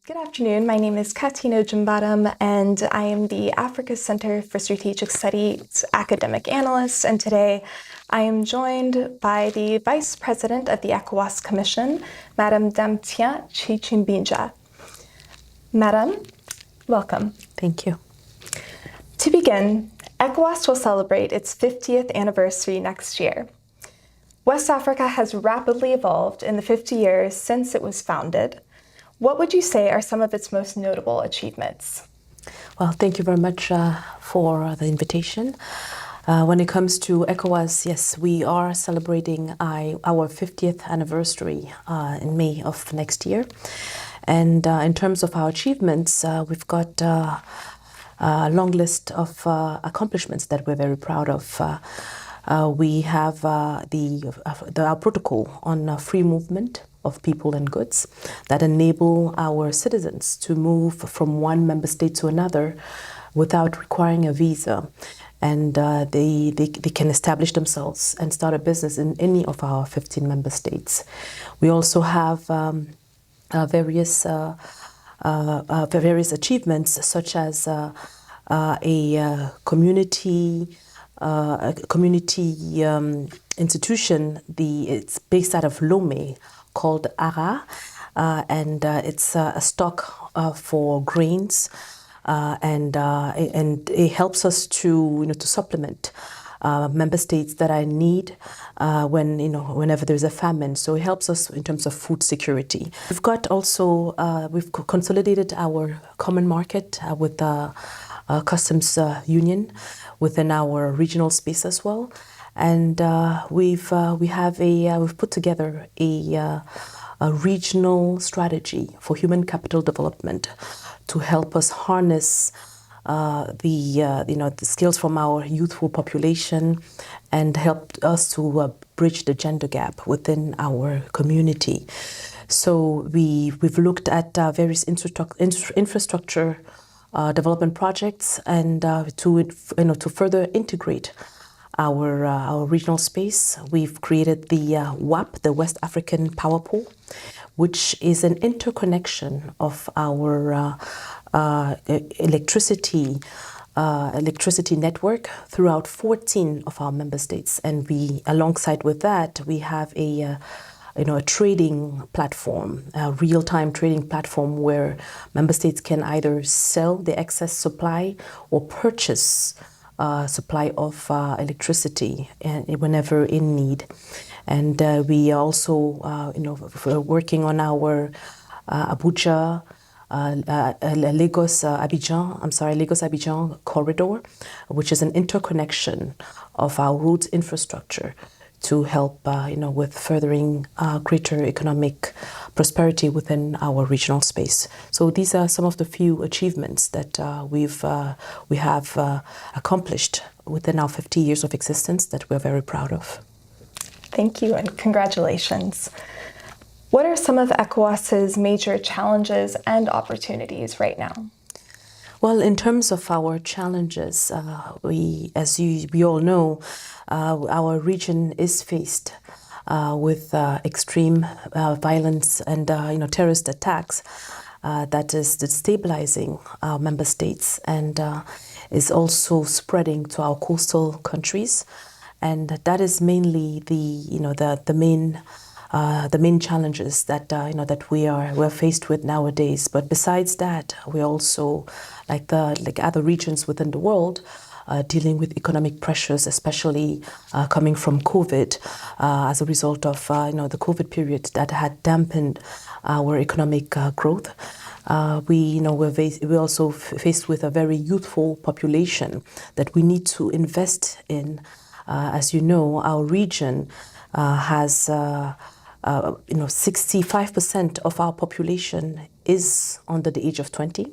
Good afternoon. My name is Katina Jumbatam, and I am the Africa Center for Strategic Studies academic analyst. And today I am joined by the Vice President of the ECOWAS Commission, Madam Damtien Tchintchibija. Madam, welcome. Thank you. To begin, ECOWAS will celebrate its 50th anniversary next year. West Africa has rapidly evolved in the 50 years since it was founded. What would you say are some of its most notable achievements? Well, thank you very much for the invitation. When it comes to ECOWAS, yes, we are celebrating our 50th anniversary in May of next year. And in terms of our achievements, we've got a long list of accomplishments that we're very proud of. We have our protocol on free movement of people and goods that enable our citizens to move from one member state to another without requiring a visa. And they can establish themselves and start a business in any of our 15 member states. We also have various achievements, such as a community institution. It's based out of Lomé, called ARA, and it's a stock for grains, and it helps us to supplement member states that are in need whenever there's a famine. So it helps us in terms of food security. We've got also we've consolidated our common market with the customs union within our regional space as well. And we've put together a regional strategy for human capital development to help us harness the skills from our youthful population and help us to bridge the gender gap within our community. So we've looked at various infrastructure development projects and to further integrate our regional space. We've created the WAP, the West African Power Pool, which is an interconnection of our electricity network throughout 14 of our member states. And alongside with that, we have a trading platform, a real-time trading platform where member states can either sell the excess supply or purchase supply of electricity whenever in need. And we also, working on our Lagos-Abidjan corridor, which is an interconnection of our roads infrastructure to help, with furthering greater economic prosperity within our regional space. So these are some of the few achievements that we have accomplished within our 50 years of existence that we're very proud of. Thank you and congratulations. What are some of ECOWAS's major challenges and opportunities right now? Well, in terms of our challenges, we all know, our region is faced with extreme violence and terrorist attacks that is destabilizing our member states and is also spreading to our coastal countries, and that is mainly the main challenges that we're faced with nowadays. But besides that, we also, like other regions within the world, dealing with economic pressures, especially coming from COVID, as a result of the COVID period that had dampened our economic growth. We're also faced with a very youthful population that we need to invest in. As you know, our region has 65% of our population is under the age of 20.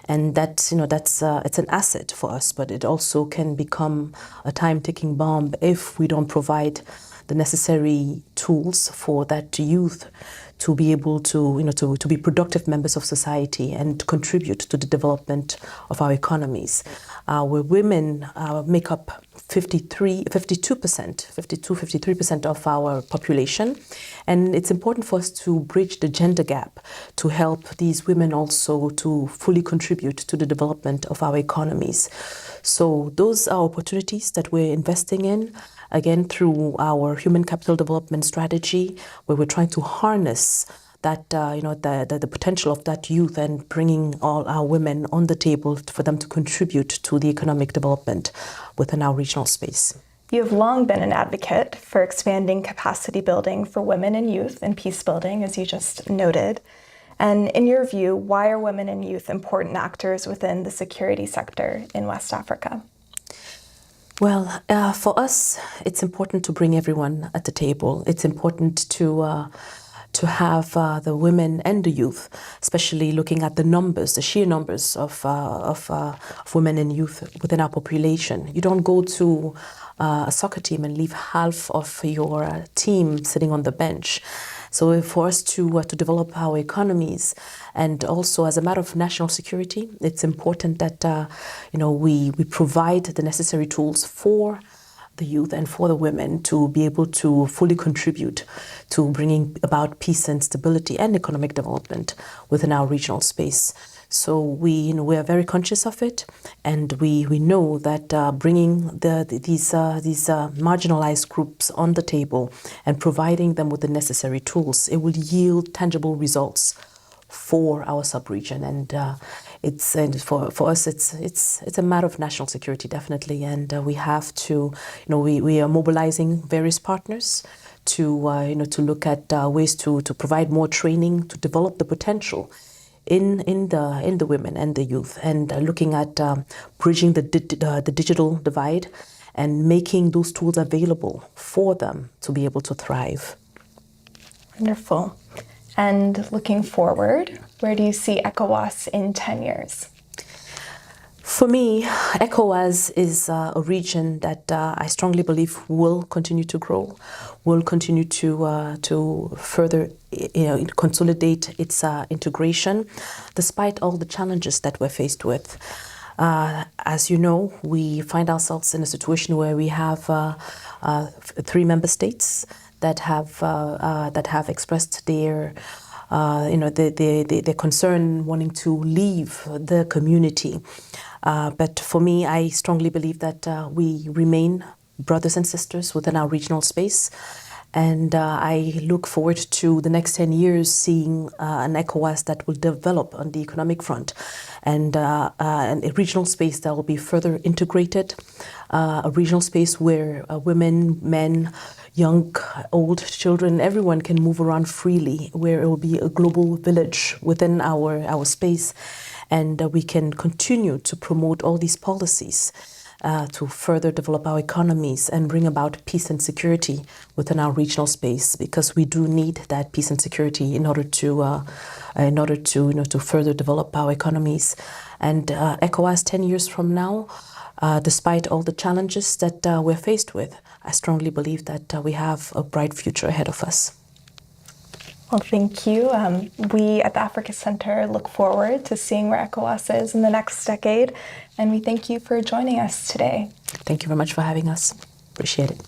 And it's an asset for us, but it also can become a time-ticking bomb if we don't provide the necessary tools for that youth to be able to be productive members of society and contribute to the development of our economies. Where women make up 52-53% of our population. And it's important for us to bridge the gender gap to help these women also to fully contribute to the development of our economies. So those are opportunities that we're investing in, again, through our human capital development strategy, where we're trying to harness that the potential of that youth and bringing all our women on the table for them to contribute to the economic development within our regional space. You have long been an advocate for expanding capacity building for women and youth in peace building, as you just noted. And in your view, why are women and youth important actors within the security sector in West Africa? Well, for us, it's important to bring everyone at the table. It's important to have the women and the youth, especially looking at the numbers, the sheer numbers of women and youth within our population. You don't go to a soccer team and leave half of your team sitting on the bench. So for us to develop our economies, and also as a matter of national security, it's important that we provide the necessary tools for the youth and for the women to be able to fully contribute to bringing about peace and stability and economic development within our regional space. So we are very conscious of it, and we know that bringing these marginalized groups on the table and providing them with the necessary tools, it will yield tangible results for our sub-region. And for us, it's a matter of national security, definitely. And we have to, we are mobilizing various partners to look at ways to provide more training, to develop the potential in the women and the youth, and looking at bridging the digital divide and making those tools available for them to be able to thrive. Wonderful. And looking forward, where do you see ECOWAS in 10 years? For me, ECOWAS is a region that I strongly believe will continue to grow, will continue to further consolidate its integration, despite all the challenges that we're faced with. As you know, we find ourselves in a situation where we have 3 member states that have expressed their concern wanting to leave the community. But for me, I strongly believe that we remain brothers and sisters within our regional space. And I look forward to the next 10 years seeing an ECOWAS that will develop on the economic front, and a regional space that will be further integrated, a regional space where women, men, young, old, children, everyone can move around freely, where it will be a global village within our space. And we can continue to promote all these policies to further develop our economies and bring about peace and security within our regional space, because we do need that peace and security in order to further develop our economies. And ECOWAS 10 years from now, despite all the challenges that we're faced with, I strongly believe that we have a bright future ahead of us. Well, thank you. We at the Africa Center look forward to seeing where ECOWAS is in the next decade, and we thank you for joining us today. Thank you very much for having us. Appreciate it.